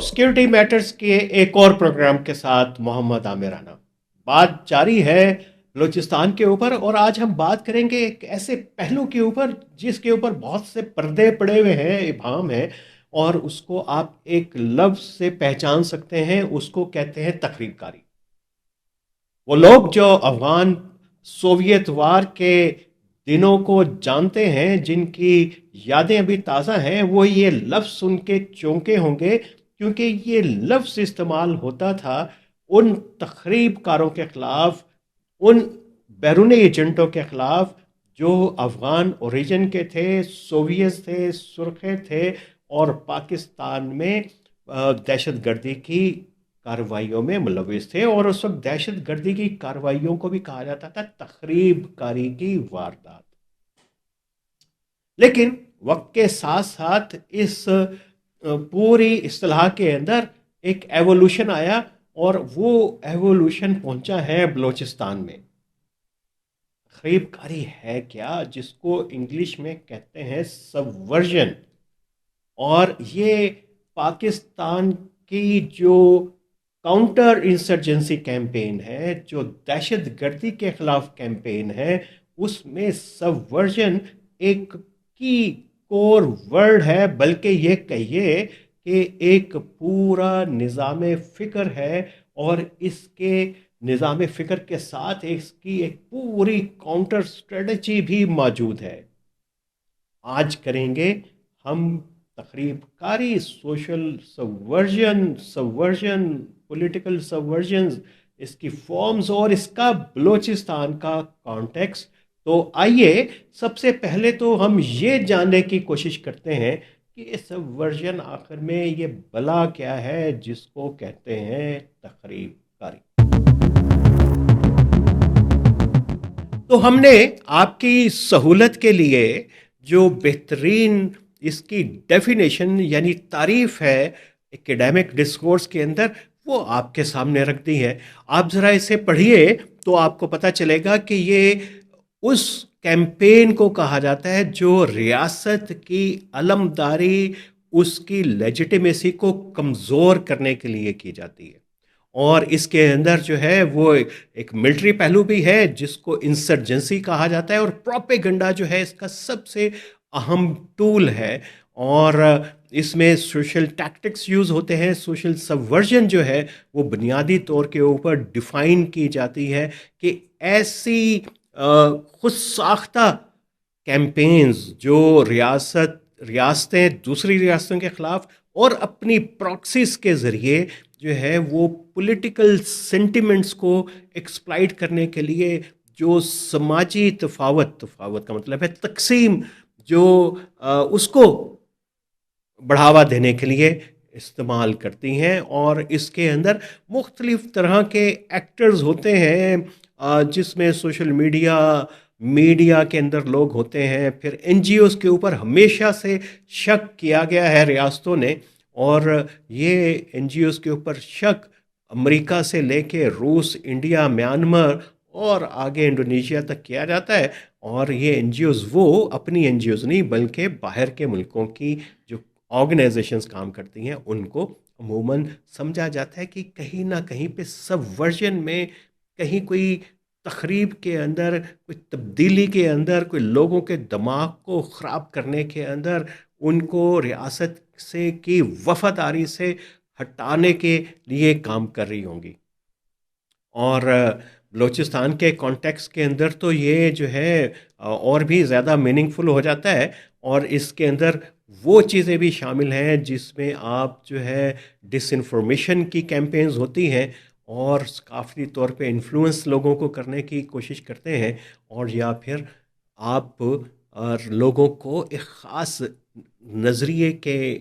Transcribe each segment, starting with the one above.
Security matters के एक और प्रोग्राम के साथ मोहम्मद आमिर राना। बात जारी है बलूचिस्तान के ऊपर, और आज हम बात करेंगे एक ऐसे पहलू के ऊपर जिसके ऊपर बहुत से पर्दे पड़े हुए हैं, इबाहम है, और उसको आप एक लफ्ज़ से पहचान सकते हैं। उसको कहते हैं तखरीबकारी। वो लोग जो अफगान सोवियत वार के दिनों को जानते हैं, जिनकी यादें अभी ताज़ा हैं, वो ये लफ्ज़ सुन के चौंके होंगे, क्योंकि ये लफ्ज़ इस्तेमाल होता था उन तखरीबकारों के ख़िलाफ़, उन बैरूनी एजेंटों के ख़िलाफ़ जो अफ़गान ओरिजिन के थे, सोवियत थे, सुरखे थे, और पाकिस्तान में दहशत गर्दी की कार्रवाइयों में मुलविस थे। और उस वक्त दहशत गर्दी की कार्रवाइयों को भी कहा जाता था तखरीबकारी की वारदात। लेकिन वक्त के साथ साथ इस पूरी इस्तिलाह के अंदर एक एवोल्यूशन आया, और वो एवोल्यूशन पहुंचा है बलूचिस्तान में। तखरीबकारी है क्या, जिसको इंग्लिश में कहते हैं सबवर्जन। और ये पाकिस्तान की जो काउंटर इंसर्जेंसी कैंपेन है, जो दहशत गर्दी के खिलाफ कैंपेन है, उसमें सबवर्जन एक की कोर वर्ड है। बल्कि ये कहिए कि एक पूरा निज़ाम फ़िक्र है, और इसके निज़ाम फ़िक्र के साथ इसकी एक पूरी काउंटर स्ट्रेटजी भी मौजूद है। आज करेंगे हम तकरीबकारी, सोशल सबवर्जन, पॉलिटिकल सबवर्जन, इसकी फॉर्म्स और इसका बलूचिस्तान का कॉन्टेक्स्ट। तो आइए सबसे पहले तो हम ये जानने की कोशिश करते हैं कि ये सबवर्जन आखिर में ये बला क्या है जिसको कहते हैं तकरीबकारी। तो हमने आपकी सहूलत के लिए जो बेहतरीन इसकी डेफिनेशन यानी तारीफ है एकेडमिक डिस्कोर्स के अंदर, वो आपके सामने रख दी है। आप ज़रा इसे पढ़िए तो आपको पता चलेगा कि ये उस कैंपेन को कहा जाता है जो रियासत की अलमदारी, उसकी लेजिटिमेसी को कमज़ोर करने के लिए की जाती है। और इसके अंदर जो है वो एक मिलिट्री पहलू भी है जिसको इंसर्जेंसी कहा जाता है, और प्रोपेगेंडा जो है इसका सबसे अहम टूल है। और इसमें सोशल टैक्टिक्स यूज़ होते हैं। सोशल सबवर्जन जो है वो बुनियादी तौर के ऊपर डिफ़ाइन की जाती है कि ऐसी खुद साख्ता कैंपेन्स जो रियासतें दूसरी रियासतों के ख़िलाफ़ और अपनी प्रॉक्सीज के ज़रिए जो है वो पॉलिटिकल सेंटिमेंट्स को एक्सप्लाइट करने के लिए, जो समाजी तफावत तफावत का मतलब है तकसीम, जो उसको बढ़ावा देने के लिए इस्तेमाल करती हैं। और इसके अंदर मुख्तलिफ तरह के एक्टर्स होते हैं, जिसमें सोशल मीडिया के अंदर लोग होते हैं। फिर एनजीओज़ के ऊपर हमेशा से शक किया गया है रियासतों ने, और ये एनजीओज़ के ऊपर शक अमेरिका से लेके रूस, इंडिया, म्यांमार और आगे इंडोनेशिया तक किया जाता है। और ये एनजीओज़ वो अपनी एनजीओज़ नहीं बल्कि बाहर के मुल्कों की जो ऑर्गेनाइजेशंस काम करती हैं उनको अमूमन समझा जाता है कि कहीं ना कहीं पे सबवर्जन में, कहीं कोई तखरीब के अंदर, कोई तब्दीली के अंदर, कोई लोगों के दिमाग को ख़राब करने के अंदर, उनको रियासत से की वफादारी से हटाने के लिए काम कर रही होंगी। और बलूचिस्तान के कॉन्टेक्स्ट के अंदर तो ये जो है और भी ज़्यादा मीनिंगफुल हो जाता है। और इसके अंदर वो चीज़ें भी शामिल हैं जिसमें आप जो है डिसइंफॉर्मेशन की कैंपेन्स होती हैं, और काफ़ी तौर पे इन्फ्लुएंस लोगों को करने की कोशिश करते हैं, और या फिर आप लोगों को एक ख़ास नज़रिए के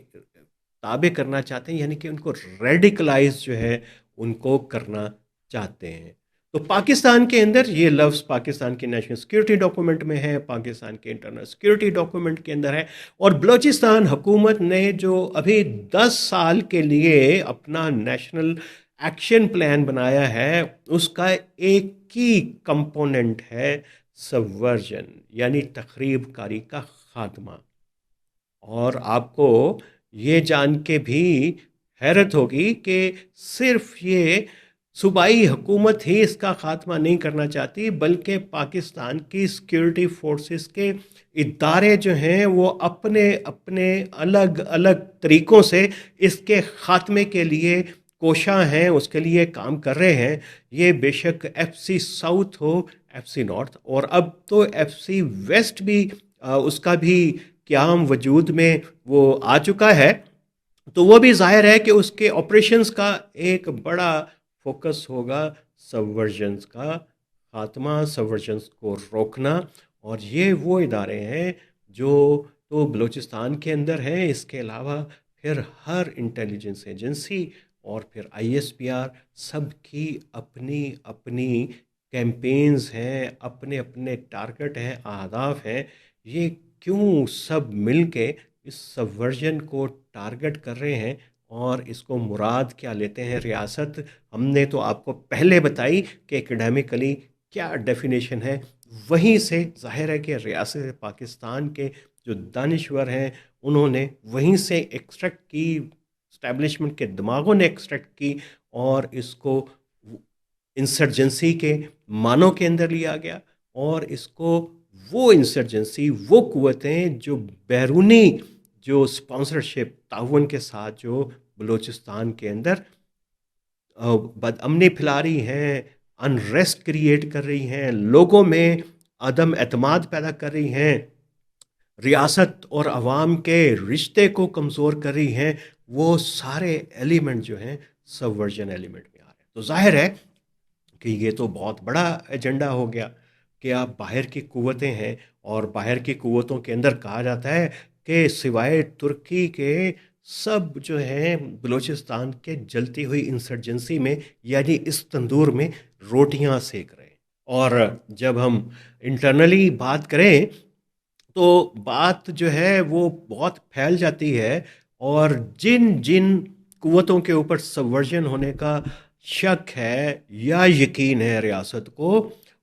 ताबे करना चाहते हैं, यानी कि उनको रेडिकलाइज जो है उनको करना चाहते हैं। तो पाकिस्तान के अंदर ये लफ्ज़ पाकिस्तान के नेशनल सिक्योरिटी डॉक्यूमेंट में है, पाकिस्तान के इंटरनल सिक्योरिटी डॉक्यूमेंट के अंदर है। और बलूचिस्तान हुकूमत ने जो अभी 10 साल के लिए अपना नेशनल एक्शन प्लान बनाया है, उसका एक ही कंपोनेंट है सबवर्जन, यानी तखरीबकारी का खात्मा। और आपको ये जान के भी हैरत होगी कि सिर्फ ये सूबाई हुकूमत ही इसका खात्मा नहीं करना चाहती, बल्कि पाकिस्तान की सिक्योरिटी फोर्सेस के इदारे जो हैं वो अपने अपने अलग अलग तरीक़ों से इसके ख़ात्मे के लिए कोशां हैं, उसके लिए काम कर रहे हैं। ये बेशक FC साउथ हो, FC नॉर्थ, और अब तो FC वेस्ट भी उसका भी क़याम वजूद में वो आ चुका है। तो वो भी ज़ाहिर है कि उसके ऑपरेशंस का एक बड़ा फोकस होगा सबवर्जन्स का खात्मा, सबवर्जन्स को रोकना। और ये वो इदारे हैं जो तो बलूचिस्तान के अंदर हैं, इसके अलावा फिर हर इंटेलिजेंस एजेंसी और फिर ISPR सब की अपनी अपनी कैंपेन्स हैं, अपने अपने टारगेट हैं, अहदाफ हैं। ये क्यों सब मिल के इस सबवर्जन को टारगेट कर रहे हैं और इसको मुराद क्या लेते हैं? रियासत हमने तो आपको पहले बताई कि एकेडमिकली क्या डेफिनेशन है, वहीं से जाहिर है कि रियासत पाकिस्तान के जो दानिश्वर हैं उन्होंने वहीं से एक्सट्रैक्ट की, इस्टेब्लिशमेंट के दिमागों ने एक्सट्रैक्ट की, और इसको इंसर्जेंसी के मानों के अंदर लिया गया। और इसको वो इंसर्जेंसी, वो कुव्वतें जो बैरूनी जो स्पॉन्सरशिप ताउन के साथ जो बलूचिस्तान के अंदर बदअमनी फैला रही हैं, अनरेस्ट क्रिएट कर रही हैं, लोगों में अदम एतमाद पैदा कर रही हैं, रियासत और अवाम के रिश्ते को कमज़ोर कर रही हैं, वो सारे एलिमेंट जो हैं सबवर्जन एलिमेंट में आ रहे हैं। तो जाहिर है कि ये तो बहुत बड़ा एजेंडा हो गया कि आप बाहर की कुव्वतें हैं, और बाहर की कुव्वतों के अंदर कहा जाता है कि सिवाय तुर्की के सब जो हैं बलूचिस्तान के जलती हुई इंसर्जेंसी में, यानी इस तंदूर में रोटियां सेक रहे हैं। और जब हम इंटरनली बात करें तो बात जो है वो बहुत फैल जाती है, और जिन जिन कुव्वतों के ऊपर सबवर्जन होने का शक है या यकीन है रियासत को,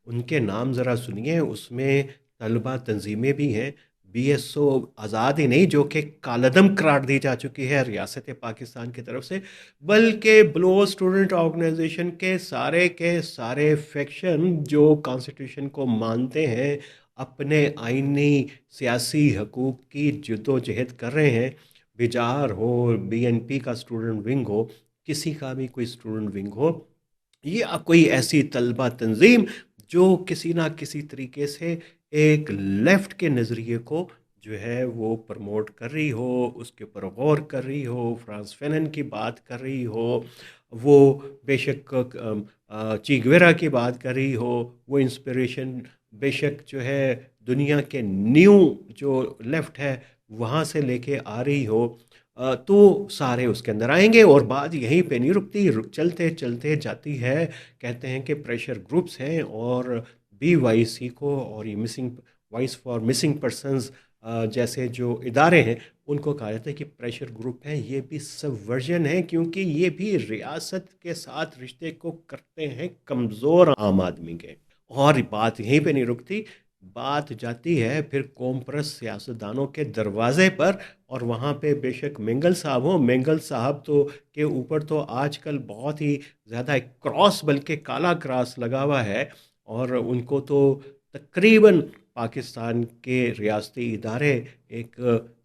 उनके नाम ज़रा सुनिए। उसमें तलबा तंजीमें भी हैं, BSO आज़ाद ही नहीं जो कि कालदम करार दी जा चुकी है रियासत पाकिस्तान की तरफ से, बल्कि ब्लो स्टूडेंट ऑर्गेनाइजेशन के सारे फैक्शन जो कॉन्स्टिट्यूशन को मानते हैं, अपने आइनी सियासी हकूक़ की जद्दोजहद कर रहे हैं। बिजार हो, BNP का स्टूडेंट विंग हो, किसी का भी कोई स्टूडेंट विंग हो, या कोई ऐसी तलबा तंजीम जो किसी ना किसी तरीके से एक लेफ़्ट के नज़रिए को जो है वो प्रमोट कर रही हो, उसके ऊपर गौर कर रही हो, फ्रांस फैनन की बात कर रही हो, वो बेशक ची गुवेरा की बात कर रही हो, वो इंस्पिरेशन बेशक जो है दुनिया के न्यू जो लेफ़्ट है वहाँ से लेके आ रही हो, तो सारे उसके अंदर आएंगे। और बात यहीं पे नहीं रुकती, चलते चलते जाती है। कहते हैं कि प्रेशर ग्रुप्स हैं, और BYC को और ये missing voice for missing persons जैसे जो इदारे हैं उनको कहा जाता है कि प्रेशर ग्रुप हैं। ये भी सबवर्जन है, क्योंकि ये भी रियासत के साथ रिश्ते को करते हैं कमज़ोर आम आदमी के। और बात यहीं पे नहीं रुकती, बात जाती है फिर कौम परस्त सियासतदानों के दरवाजे पर, और वहाँ पे बेशक मेंगल साहब हो, मेंगल साहब तो के ऊपर तो आजकल बहुत ही ज़्यादा एक क्रॉस, बल्कि काला क्रॉस लगा हुआ है, और उनको तो तकरीबन पाकिस्तान के रियासती इदारे एक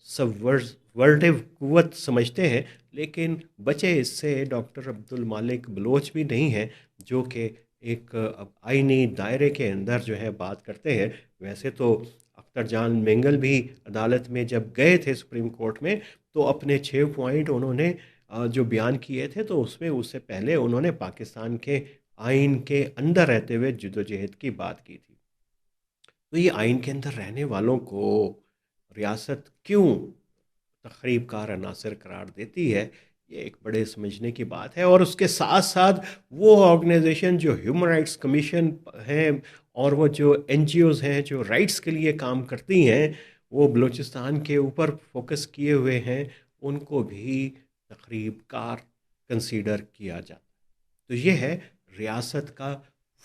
सबवर्टिव कुव्वत समझते हैं। लेकिन बचे इससे डॉक्टर अब्दुल मालिक बलोच भी नहीं हैं, जो कि एक आईनी दायरे के अंदर जो है बात करते हैं। वैसे तो अख्तर जान मेंगल भी अदालत में जब गए थे सुप्रीम कोर्ट में, तो अपने 6 पॉइंट उन्होंने जो बयान किए थे, तो उसमें उससे पहले उन्होंने पाकिस्तान के आइन के अंदर रहते हुए जद्दोजहद की बात की थी। तो ये आइन के अंदर रहने वालों को रियासत क्यों तखरीबकार अनासर करार देती है, ये एक बड़े समझने की बात है। और उसके साथ साथ वो ऑर्गेनाइजेशन जो ह्यूमन राइट्स कमीशन हैं, और वो जो NGOs हैं जो राइट्स के लिए काम करती हैं, वो बलूचिस्तान के ऊपर फोकस किए हुए हैं, उनको भी तखरीबकार कंसीडर किया जाता है। तो ये है रियासत का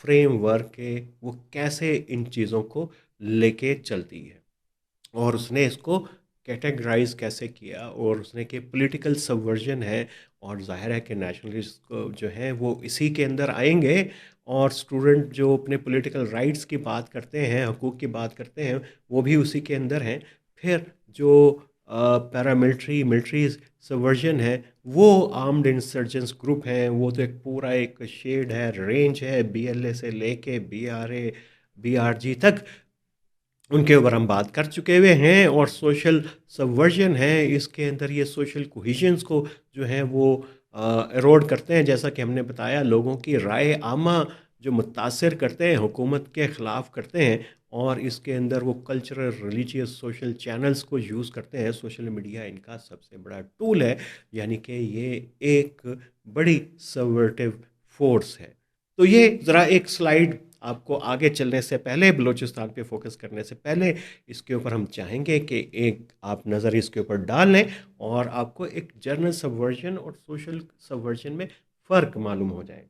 फ्रेमवर्क के, वो कैसे इन चीज़ों को लेके चलती है, और उसने इसको कैटेगराइज कैसे किया, और उसने कि पॉलिटिकल सबवर्जन है, और जाहिर है कि नेशनलिस्ट को जो है वो इसी के अंदर आएंगे, और स्टूडेंट जो अपने पॉलिटिकल राइट्स की बात करते हैं, हकूक़ की बात करते हैं, वो भी उसी के अंदर हैं। फिर जो पैरामिलिट्री मिलिट्री सबवर्जन है, वो आर्म्ड इंसर्जेंट्स ग्रुप हैं, वो तो एक पूरा एक शेड है, रेंज है, बीएलए से लेके बीआरए बीआरजी तक, उनके ऊपर हम बात कर चुके हुए हैं। और सोशल सबवर्जन है, इसके अंदर ये सोशल कोहिजन्स को जो है वो एरोड करते हैं, जैसा कि हमने बताया, लोगों की राय आमा जो मुतासर करते हैं, हुकूमत के ख़िलाफ़ करते हैं, और इसके अंदर वो कल्चरल रिलीजियस सोशल चैनल्स को यूज़ करते हैं। सोशल मीडिया इनका सबसे बड़ा टूल है, यानी कि ये एक बड़ी सबवर्टिव फोर्स है। तो ये ज़रा एक स्लाइड आपको आगे चलने से पहले, बलूचिस्तान पे फोकस करने से पहले, इसके ऊपर हम चाहेंगे कि एक आप नज़र इसके ऊपर डाल लें, और आपको एक जर्नल सबवर्जन और सोशल सबवर्जन में फ़र्क मालूम हो जाए।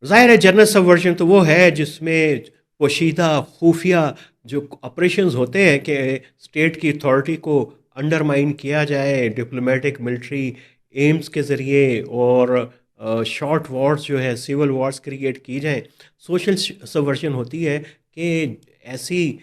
ज़ाहिर है जर्नल सबवर्जन तो वो है जिसमें पोशीदा खुफिया जो ऑपरेशंस होते हैं कि स्टेट की अथॉरिटी को अंडरमाइन किया जाए डिप्लोमेटिक मिलिट्री एम्स के ज़रिए, और शॉर्ट वॉर्स जो है, सिविल वॉर्स क्रिएट की जाए। सोशल सबवर्जन होती है कि ऐसी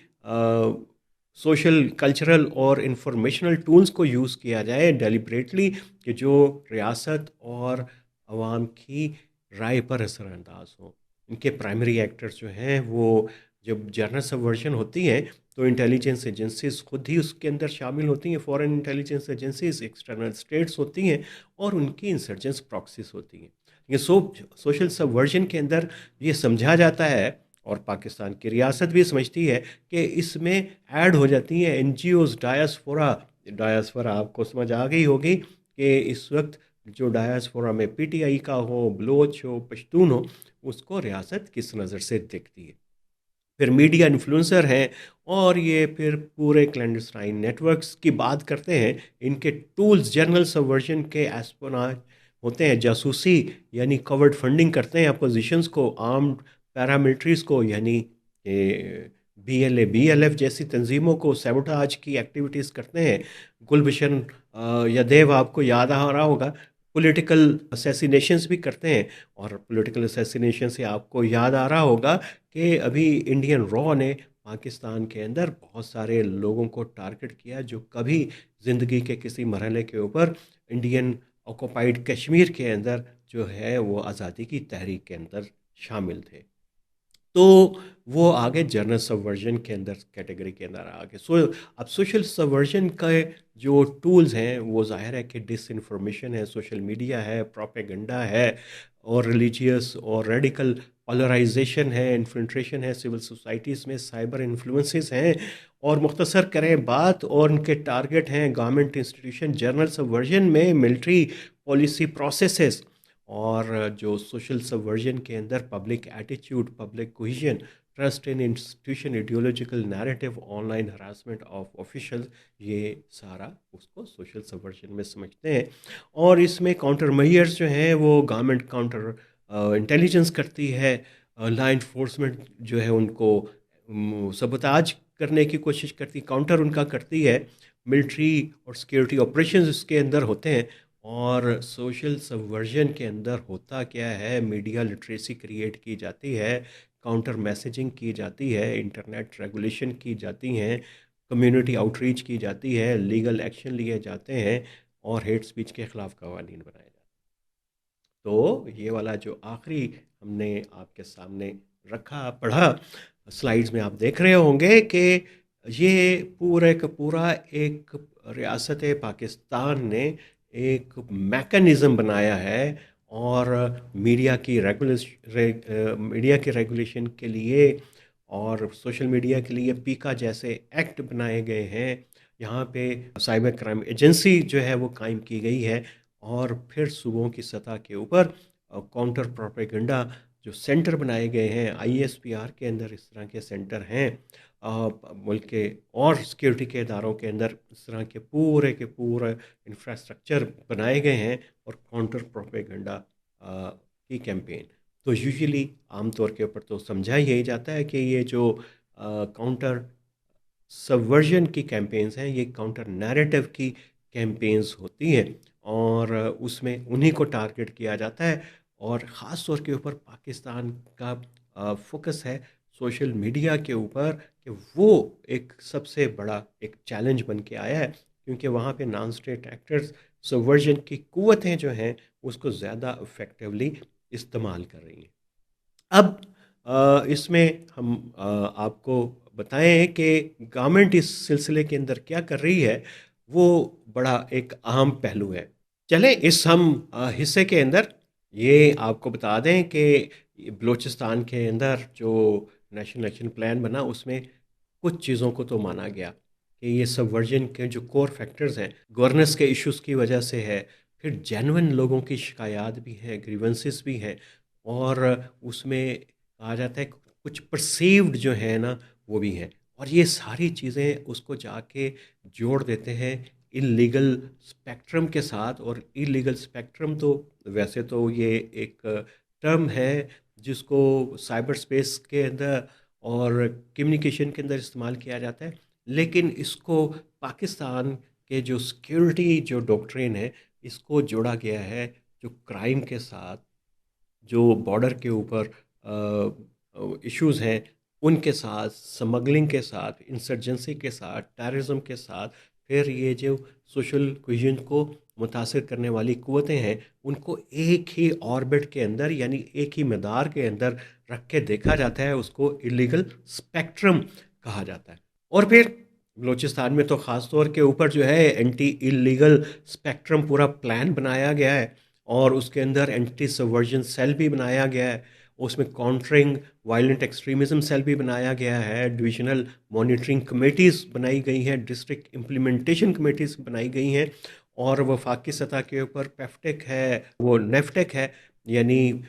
सोशल कल्चरल और इंफॉर्मेशनल टूल्स को यूज़ किया जाए डेलिब्रेटली, कि जो रियासत और आवाम की राय पर असरअंदाज हो। इनके प्राइमरी एक्टर्स जो हैं वो, जब जर्नल सबवर्जन होती है तो इंटेलिजेंस एजेंसीज खुद ही उसके अंदर शामिल होती हैं, foreign intelligence agencies, external states होती हैं, और उनकी इंसर्जेंस प्रॉक्सीज होती हैं। ये सोशल सबवर्जन के अंदर ये समझा जाता है, और पाकिस्तान की रियासत भी समझती है, कि इसमें ऐड हो जाती हैं एनजीओज, डायस्पोरा। डायस्पोरा आपको समझ आ गई होगी कि इस वक्त जो डायस्पोरा में पीटीआई का हो, बलोच हो, पश्तून हो, उसको रियासत किस नज़र से देखती है। फिर मीडिया इन्फ्लुएंसर हैं, और ये फिर पूरे क्लैंडस्टाइन नेटवर्क्स की बात करते हैं। इनके टूल्स जर्नल सबवर्जन के एस्पोनाज होते हैं, जासूसी यानी कवर्ड फंडिंग करते हैं अपोजिशंस को, आर्म्ड पैरामिलिट्रीज को, यानी बीएलए बीएलएफ जैसी तंजीमों को सैबोटाज की एक्टिविटीज़ करते हैं। गुलभूषण यादव आपको याद आ रहा होगा, पॉलिटिकल असैसिनेशंस भी करते हैं। और पॉलिटिकल असैसिनेशन से आपको याद आ रहा होगा कि अभी इंडियन रॉ ने पाकिस्तान के अंदर बहुत सारे लोगों को टारगेट किया, जो कभी ज़िंदगी के किसी मरहले के ऊपर इंडियन ऑक्युपाइड कश्मीर के अंदर जो है वो आज़ादी की तहरीक के अंदर शामिल थे। तो वो आगे जर्नल सबवर्जन के अंदर कैटेगरी के अंदर आ गए। अब सोशल सबवर्जन का जो टूल्स हैं वो ज़ाहिर है कि डिसइंफॉर्मेशन है, सोशल मीडिया है, प्रोपेगेंडा है, और रिलीजियस और रेडिकल पोलराइजेशन है, इन्फिल्ट्रेशन है सिविल सोसाइटीज़ में, साइबर इन्फ्लुएंसेस हैं, और मुख्तसर करें बात, और उनके टारगेट हैं गवर्नमेंट इंस्टीट्यूशन। जर्नल सबवर्जन में मिलिट्री पॉलिसी प्रोसेसेस, और जो सोशल सबवर्जन के अंदर public attitude, public cohesion, trust in institution, ideological narrative, online harassment of official, ये सारा उसको सोशल सबवर्जन में समझते हैं। और इसमें काउंटर मेजर्स जो हैं वो गवर्नमेंट काउंटर इंटेलिजेंस करती है, लॉ इन्फोर्समेंट जो है उनको सबोताज करने की कोशिश करती, काउंटर उनका करती है। मिलिट्री और सिक्योरिटी ऑपरेशंस इसके अंदर होते हैं। और सोशल सबवर्जन के अंदर होता क्या है, मीडिया लिटरेसी क्रिएट की जाती है, काउंटर मैसेजिंग की जाती है, इंटरनेट रेगुलेशन की जाती हैं, कम्युनिटी आउटरीच की जाती है, लीगल एक्शन लिए जाते हैं, और हेट स्पीच के ख़िलाफ़ कवानीन बनाए जाते हैं। तो ये वाला जो आखिरी हमने आपके सामने रखा, पढ़ा, स्लाइड्स में आप देख रहे होंगे कि ये पूरा का पूरा एक रियासत पाकिस्तान ने एक मैकेनिज़्म बनाया है, और मीडिया की रेगुलेशन के लिए, और सोशल मीडिया के लिए पीका जैसे एक्ट बनाए गए हैं। यहाँ पे साइबर क्राइम एजेंसी जो है वो कायम की गई है, और फिर सूबों की सतह के ऊपर काउंटर प्रोपेगेंडा जो सेंटर बनाए गए हैं, आईएसपीआर के अंदर इस तरह के सेंटर हैं, मुल्क के और सिक्योरिटी के इदारों के अंदर इस तरह के पूरे इंफ्रास्ट्रक्चर बनाए गए हैं, और काउंटर प्रोपेगेंडा की कैंपेन। तो यूजुअली आम तौर के ऊपर तो समझा यही जाता है कि ये जो काउंटर सबवर्जन की कैंपेन्स हैं, ये काउंटर नैरेटिव की कैंपेन्स होती हैं और उसमें उन्हीं को टारगेट किया जाता है और ख़ास तौर के ऊपर पाकिस्तान का फोकस है सोशल मीडिया के ऊपर कि वो एक सबसे बड़ा एक चैलेंज बन के आया है क्योंकि वहाँ पे नॉन स्टेट एक्टर्स सबवर्जन की कुव्वतें जो हैं उसको ज़्यादा इफ़ेक्टिवली इस्तेमाल कर रही हैं। अब इसमें हम आपको बताएं कि गवर्नमेंट इस सिलसिले के अंदर क्या कर रही है, वो बड़ा एक अहम पहलू है। चलें इस हम हिस्से के अंदर ये आपको बता दें कि बलूचिस्तान के अंदर जो नेशनल एक्शन प्लान बना उसमें कुछ चीज़ों को तो माना गया कि ये सबवर्जन के जो कोर फैक्टर्स हैं गवर्नेंस के इश्यूज़ की वजह से है, फिर जेन्युइन लोगों की शिकायत भी है, ग्रीवेंसेस भी हैं और उसमें कहा जाता है कुछ परसीव्ड जो है ना वो भी हैं और ये सारी चीज़ें उसको जाके जोड़ देते हैं इलीगल स्पेक्ट्रम के साथ। और इलीगल स्पेक्ट्रम तो वैसे तो ये एक टर्म है जिसको साइबर स्पेस के अंदर और कम्युनिकेशन के अंदर इस्तेमाल किया जाता है, लेकिन इसको पाकिस्तान के जो सिक्योरिटी जो डॉक्ट्रिन है इसको जोड़ा गया है जो क्राइम के साथ, जो बॉर्डर के ऊपर इश्यूज़ हैं उनके साथ, स्मगलिंग के साथ, इंसर्जेंसी के साथ, टेररिज्म के साथ, फिर ये जो सोशल कोहेजन को मुतासिर करने वाली क़ुव्वतें हैं उनको एक ही ऑर्बिट के अंदर यानी एक ही मदार के अंदर रख के देखा जाता है, उसको इलीगल स्पेक्ट्रम कहा जाता है। और फिर बलूचिस्तान में तो ख़ास तौर के ऊपर जो है एंटी इलीगल स्पेक्ट्रम पूरा प्लान बनाया गया है और उसके अंदर एंटी सबवर्जन सेल भी बनाया गया है, उसमें काउंटरिंग वायलेंट एक्सट्रीमिज़म सेल भी बनाया गया है, डिविजनल मॉनिटरिंग कमेटीज़ बनाई गई हैं, डिस्ट्रिक्ट इम्प्लीमेंटेशन कमेटीज़ बनाई गई हैं और वफाकी सतह के ऊपर पेफ्टेक है, वो नेफ्टेक है, यानी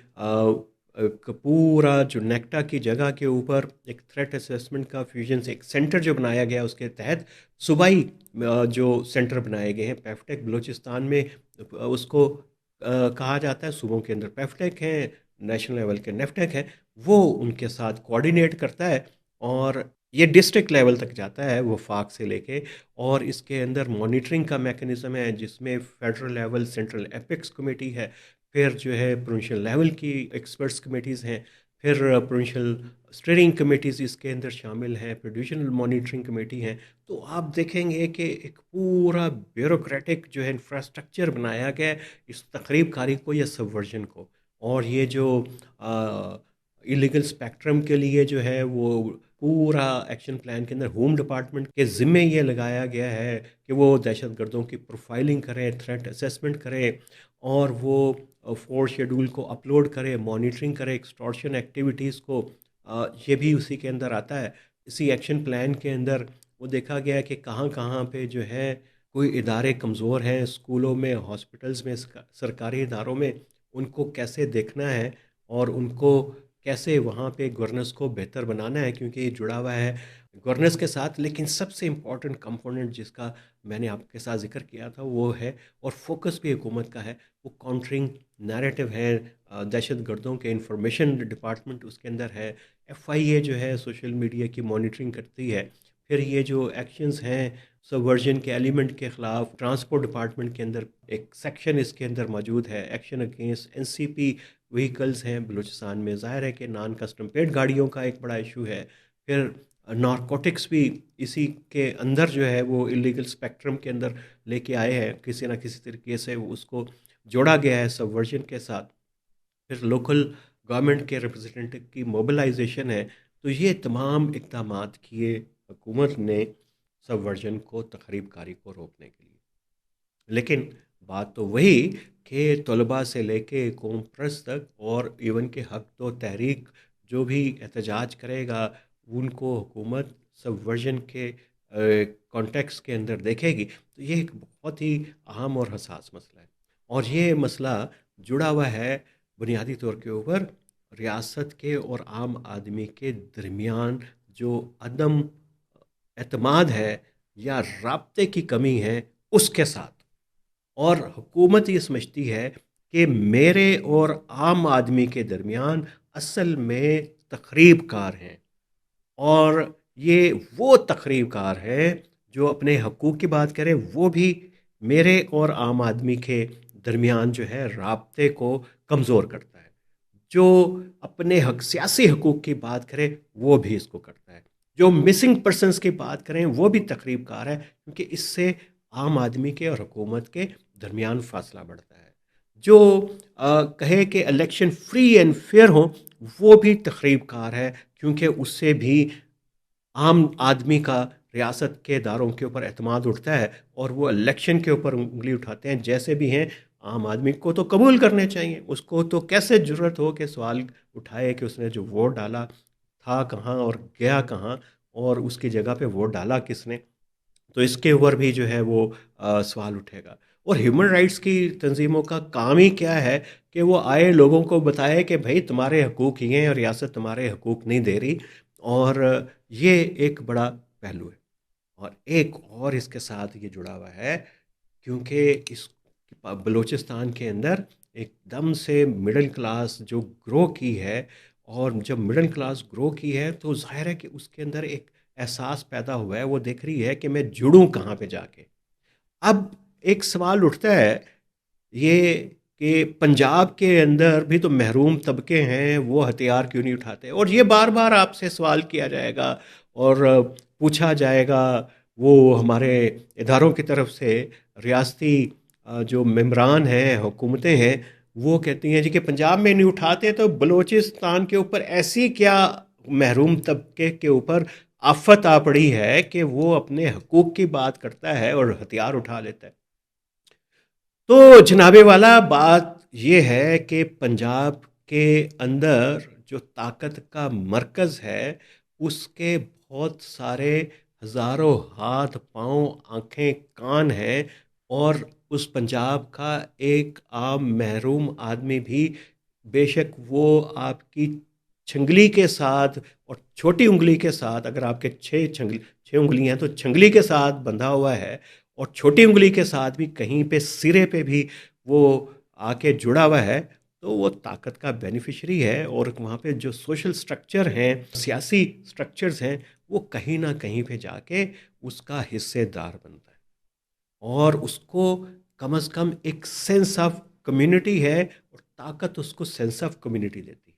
पूरा जो नेक्टा की जगह के ऊपर एक थ्रेट असेसमेंट का फ्यूजन से एक सेंटर जो बनाया गया उसके तहत सूबाई जो सेंटर बनाए गए हैं पेफ्टेक बलूचिस्तान में, उसको कहा जाता है सूबों के अंदर पेफ्टेक हैं, नेशनल लेवल के नेफ्टेक है, वो उनके साथ कोऑर्डिनेट करता है और ये डिस्ट्रिक्ट लेवल तक जाता है वफाक से लेके। और इसके अंदर मॉनिटरिंग का मैकेनिज़्म है जिसमें federal level central apex committee है, फिर जो है प्रोविंशियल लेवल की एक्सपर्ट्स कमेटीज़ हैं, फिर प्रोविंशियल स्टीयरिंग कमेटीज़ इसके अंदर शामिल हैं, फिर डिविजनल मॉनिटरिंग कमेटी हैं। तो आप देखेंगे कि एक पूरा ब्यूरोक्रेटिक जो है इंफ्रास्ट्रक्चर बनाया गया है इस तकरीब कारी को या सबवर्जन को। और ये जो इलीगल स्पेक्ट्रम के लिए जो है वो पूरा एक्शन प्लान के अंदर होम डिपार्टमेंट के ज़िम्मे ये लगाया गया है कि वो दहशत गर्दों की प्रोफाइलिंग करें, थ्रेट असेसमेंट करें और वो फोर्स शेड्यूल को अपलोड करें, मॉनिटरिंग करें एक्सटॉर्शन एक्टिविटीज़ को। ये भी उसी के अंदर आता है। इसी एक्शन प्लान के अंदर वो देखा गया है कि कहाँ कहाँ पे जो है कोई इदारे कमज़ोर हैं, स्कूलों में, हॉस्पिटल्स में, सरकारी इदारों में, उनको कैसे देखना है और उनको कैसे वहाँ पे गवर्नेंस को बेहतर बनाना है, क्योंकि ये जुड़ा हुआ है गवर्नेंस के साथ। लेकिन सबसे इम्पॉर्टेंट कंपोनेंट जिसका मैंने आपके साथ जिक्र किया था वो है, और फोकस भी हुकूमत का है, वो काउंटरिंग नैरेटिव है। दहशत गर्दों के इंफॉर्मेशन डिपार्टमेंट उसके अंदर है, FIA जो है सोशल मीडिया की मॉनिटरिंग करती है। फिर ये जो एक्शंस हैं सबवर्जन के एलिमेंट के ख़िलाफ़, ट्रांसपोर्ट डिपार्टमेंट के अंदर एक सेक्शन इसके अंदर मौजूद है, एक्शन अगेंस्ट NCP व्हीकल्स हैं बलूचिस्तान में। ज़ाहिर है कि नॉन कस्टम पेड गाड़ियों का एक बड़ा इशू है। फिर नारकोटिक्स भी इसी के अंदर जो है वो इलीगल स्पेक्ट्रम के अंदर लेके आए हैं, किसी ना किसी तरीके से उसको जोड़ा गया है सबवर्जन के साथ। फिर लोकल गवर्नमेंट के रिप्रेजेंटेटिव की मोबिलाइजेशन है। तो ये तमाम इक़दामात किए हुकूमत ने सबवर्जन को, तखरीबकारी को रोकने के लिए। लेकिन बात तो वही कि तलबा से लेके कौम परस्त तक और इवन के हक तो तहरीक जो भी एहतजाज करेगा उनको हुकूमत सबवर्जन के कॉन्टेक्स्ट के अंदर देखेगी। तो ये एक बहुत ही अहम और हसास मसला है और ये मसला जुड़ा हुआ है बुनियादी तौर के ऊपर रियासत के और आम आदमी के दरमियान जो अदम एतमाद है या राब्ते की कमी है उसके साथ। और हुकूमत ये समझती है कि मेरे और आम आदमी के दरमियान असल में तकरीब कार हैं और ये वो तकरीबकार है जो अपने हकूक़ की बात करें, वो भी मेरे और आम आदमी के दरमियान जो है राब्ते को कमज़ोर करता है। जो अपने हक सियासी हकूक़ की बात करें, वो भी इसको करता है। जो मिसिंग पर्सन्स की बात करें, वो भी तकरीबकार है, क्योंकि इससे आम आदमी के और हुकूमत के दरमियान फ़ासला बढ़ता है। जो कहे कि इलेक्शन फ्री एंड फेयर हो, वो भी तकरीबकार है, क्योंकि उससे भी आम आदमी का रियासत के इदारों के ऊपर एतमाद उठता है और वो इलेक्शन के ऊपर उंगली उठाते हैं। जैसे भी हैं, आम आदमी को तो कबूल करने चाहिए, उसको तो कैसे ज़रूरत हो कि सवाल उठाए कि उसने जो वोट डाला था कहाँ और गया कहाँ, और उसकी जगह पे वोट डाला किसने। तो इसके ऊपर भी जो है वो सवाल उठेगा। और ह्यूमन राइट्स की तंजीमों का काम ही क्या है कि वो आए लोगों को बताए कि भाई तुम्हारे हकूक़ ये हैं और रियासत तुम्हारे हकूक़ नहीं दे रही। और ये एक बड़ा पहलू है। और एक और इसके साथ ये जुड़ा हुआ है, क्योंकि इस बलूचिस्तान के अंदर एकदम से मिडिल क्लास जो ग्रो की है, और जब मिडिल क्लास ग्रो की है तो जाहिर है कि उसके अंदर एक एहसास पैदा हुआ है, वो देख रही है कि मैं जुड़ूं कहाँ पे जाके। अब एक सवाल उठता है ये कि पंजाब के अंदर भी तो महरूम तबके हैं, वो हथियार क्यों नहीं उठाते? और ये बार बार आपसे सवाल किया जाएगा और पूछा जाएगा। वो हमारे इदारों की तरफ से रियासती जो मेम्बरान हैं, हुकूमतें हैं, वो कहती हैं जी कि पंजाब में नहीं उठाते तो बलूचिस्तान के ऊपर ऐसी क्या महरूम तबके के ऊपर आफत आ पड़ी है कि वो अपने हकूक़ की बात करता है और हथियार उठा लेता है। तो जनाबे वाला बात ये है कि पंजाब के अंदर जो ताकत का मरकज़ है, उसके बहुत सारे हज़ारों हाथ पाँव आँखें कान हैं। और उस पंजाब का एक आम महरूम आदमी भी, बेशक वो आपकी छंगली के साथ और छोटी उंगली के साथ, अगर आपके छः उंगलियां हैं तो छंगली के साथ बंधा हुआ है, और छोटी उंगली के साथ भी कहीं पे सिरे पे भी वो आके जुड़ा हुआ है, तो वो ताकत का बेनिफिशरी है। और वहाँ पे जो सोशल स्ट्रक्चर हैं, सियासी स्ट्रक्चर्स हैं, वो कहीं ना कहीं पे जाके उसका हिस्सेदार बनता है। और उसको कम से कम एक सेंस ऑफ कम्युनिटी है, और ताकत उसको सेंस ऑफ कम्युनिटी देती है।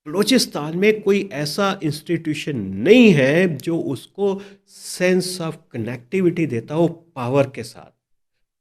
बलूचिस्तान में कोई ऐसा इंस्टीट्यूशन नहीं है जो उसको सेंस ऑफ कनेक्टिविटी देता हो पावर के साथ।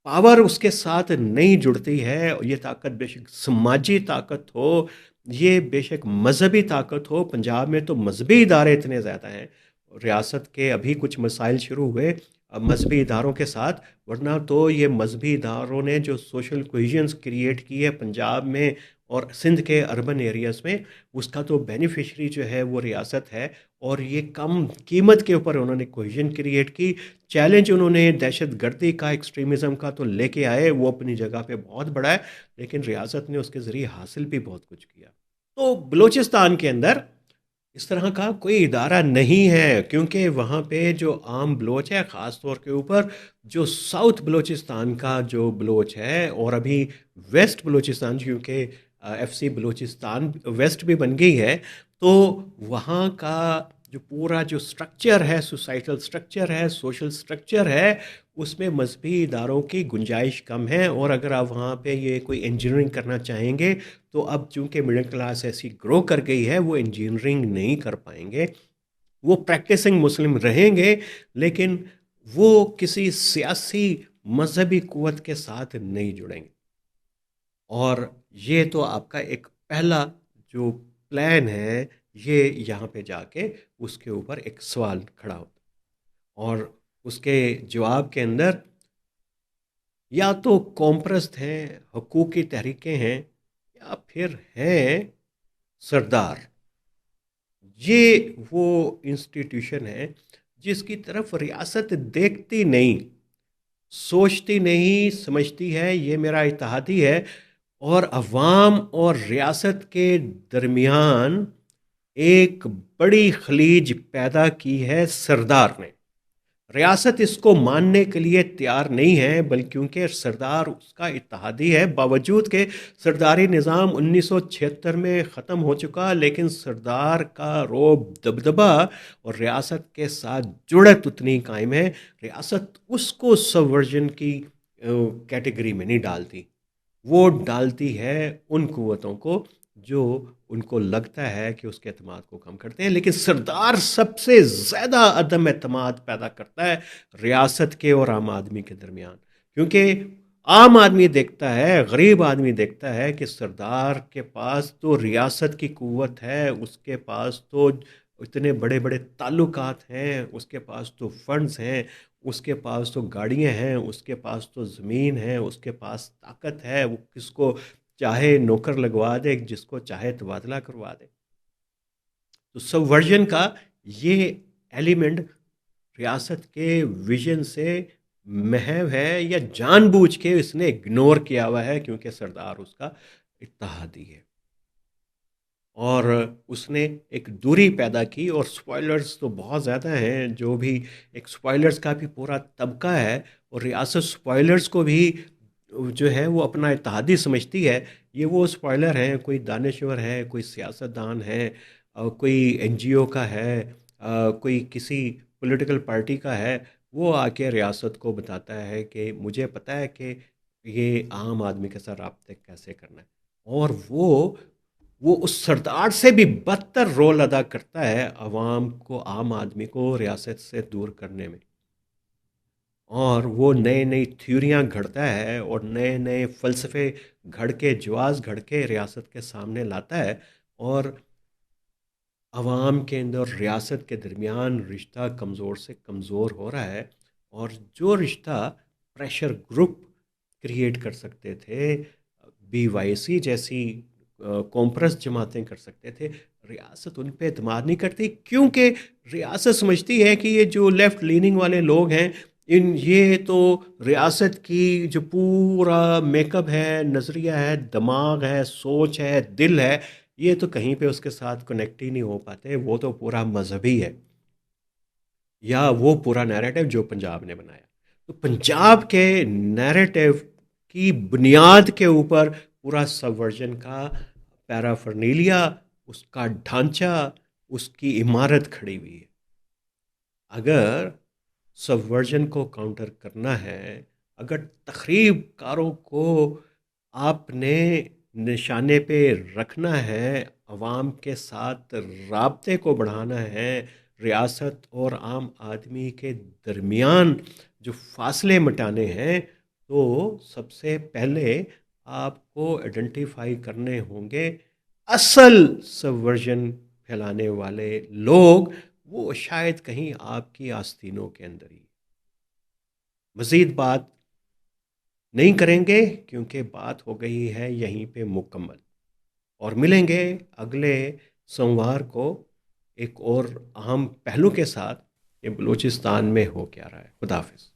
पावर उसके साथ नहीं जुड़ती है। ये ताकत बेशक समाजी ताकत हो, ये बेशक मजहबी ताकत हो। पंजाब में तो मजहबी इदारे इतने ज़्यादा हैं, रियासत के अभी कुछ मसाइल शुरू हुए मजहबी इदारों के साथ, वरना तो ये मजहबी इदारों ने जो सोशल कोहिजन्स क्रिएट की है पंजाब में और सिंध के अर्बन एरियाज़ में, उसका तो बेनिफिशरी जो है वो रियासत है। और ये कम कीमत के ऊपर उन्होंने कोहिजन क्रिएट की। चैलेंज उन्होंने दहशत गर्दी का, एक्सट्रीमिज़म का तो लेके आए, वो अपनी जगह पे बहुत बड़ा है, लेकिन रियासत ने उसके ज़रिए हासिल भी बहुत कुछ किया। तो बलूचिस्तान के अंदर इस तरह का कोई इदारा नहीं है, क्योंकि वहाँ पे जो आम बलोच है, ख़ास तौर के ऊपर जो साउथ बलूचिस्तान का जो बलोच है, और अभी वेस्ट बलूचिस्तान, क्योंकि एफसी बलूचिस्तान वेस्ट भी बन गई है, तो वहाँ का जो पूरा जो स्ट्रक्चर है, सोसाइटल स्ट्रक्चर है, सोशल स्ट्रक्चर है, उसमें मजहबी इदारों की गुंजाइश कम है। और अगर आप वहाँ पे ये कोई इंजीनियरिंग करना चाहेंगे, तो अब चूंकि मिडिल क्लास ऐसी ग्रो कर गई है, वो इंजीनियरिंग नहीं कर पाएंगे। वो प्रैक्टिसिंग मुस्लिम रहेंगे, लेकिन वो किसी सियासी मजहबी कुव्वत के साथ नहीं जुड़ेंगे। और ये तो आपका एक पहला जो प्लान है, ये यहाँ पे जाके उसके ऊपर एक सवाल खड़ा होता है। और उसके जवाब के अंदर या तो कॉम्प्रस्त हैं, हकूक़ी तहरीकें हैं, या फिर हैं सरदार। ये वो इंस्टीट्यूशन है जिसकी तरफ रियासत देखती नहीं, सोचती नहीं, समझती है ये मेरा इत्तेहादी है। और अवाम और रियासत के दरमियान एक बड़ी खलीज पैदा की है सरदार ने। रियासत इसको मानने के लिए तैयार नहीं है, बल्कि क्योंकि सरदार उसका इत्तेहादी है, बावजूद के सरदारी निज़ाम 1976 में ख़त्म हो चुका, लेकिन सरदार का रोब दबदबा और रियासत के साथ जुड़त उतनी कायम है। रियासत उसको सबवर्जन की कैटेगरी में नहीं डालती, वो डालती है उन कुव्वतों को जो उनको लगता है कि उसके एतमाद को कम करते हैं। लेकिन सरदार सबसे ज़्यादा अदम एतमाद पैदा करता है रियासत के और आम आदमी के दरमियान, क्योंकि आम आदमी देखता है, गरीब आदमी देखता है कि सरदार के पास तो रियासत की कुव्वत है, उसके पास तो इतने बड़े बड़े ताल्लुकात हैं, उसके पास तो फंड्स हैं, उसके पास तो गाड़ियां हैं, उसके पास तो ज़मीन है, उसके पास ताकत है, वो किसको चाहे नौकर लगवा दे, जिसको चाहे तबादला करवा दे। तो सबवर्जन का ये एलिमेंट रियासत के विजन से महव है, या जानबूझ के इसने इग्नोर किया हुआ है, क्योंकि सरदार उसका इत्तेहादी है और उसने एक दूरी पैदा की। और स्पॉयलर्स तो बहुत ज़्यादा हैं, जो भी एक स्पॉयलर्स का भी पूरा तबका है, और रियासत स्पॉयलर्स को भी जो है वो अपना इत्तेहादी समझती है। ये वो स्पॉयलर हैं, कोई दानश्वर है, कोई सियासतदान है, कोई एनजीओ का है, कोई किसी पॉलिटिकल पार्टी का है, वो आके रियासत को बताता है कि मुझे पता है कि ये आम आदमी के साथ राब्ते कैसे करना है। और वो उस सरदार से भी बदतर रोल अदा करता है अवाम को, आम आदमी को रियासत से दूर करने में। और वो नई नई थ्योरियाँ घड़ता है और नए नए फ़लसफ़े घड़ के, जवाज़ घड़ के रियासत के सामने लाता है, और अवाम के अंदर और रियासत के दरमियान रिश्ता कमज़ोर से कमज़ोर हो रहा है। और जो रिश्ता प्रेशर ग्रुप क्रिएट कर सकते थे, बीवाईसी जैसी कॉम्प्रेस जमातें कर सकते थे, रियासत उन पे एतमाद नहीं करती, क्योंकि रियासत समझती है कि ये जो लेफ़्ट लीनिंग वाले लोग हैं, इन ये तो रियासत की जो पूरा मेकअप है, नज़रिया है, दिमाग है, सोच है, दिल है, ये तो कहीं पे उसके साथ कनेक्ट ही नहीं हो पाते। वो तो पूरा मजहबी है, या वो पूरा नैरेटिव जो पंजाब ने बनाया। तो पंजाब के नैरेटिव की बुनियाद के ऊपर पूरा सबवर्जन का पैराफर्नीलिया, उसका ढांचा, उसकी इमारत खड़ी हुई है। अगर सबवर्जन को काउंटर करना है, अगर तखरीब कारों को आपने निशाने पे रखना है, अवाम के साथ राब्ते को बढ़ाना है, रियासत और आम आदमी के दरमियान जो फासले मिटाने हैं, तो सबसे पहले आपको आइडेंटिफाई करने होंगे असल सबवर्जन फैलाने वाले लोग। वो शायद कहीं आपकी आस्तीनों के अंदर ही। मज़ीद बात नहीं करेंगे, क्योंकि बात हो गई है यहीं पे मुकम्मल। और मिलेंगे अगले सोमवार को एक और अहम पहलू के साथ, ये बलूचिस्तान में हो क्या रहा है। खुदा हाफिज़।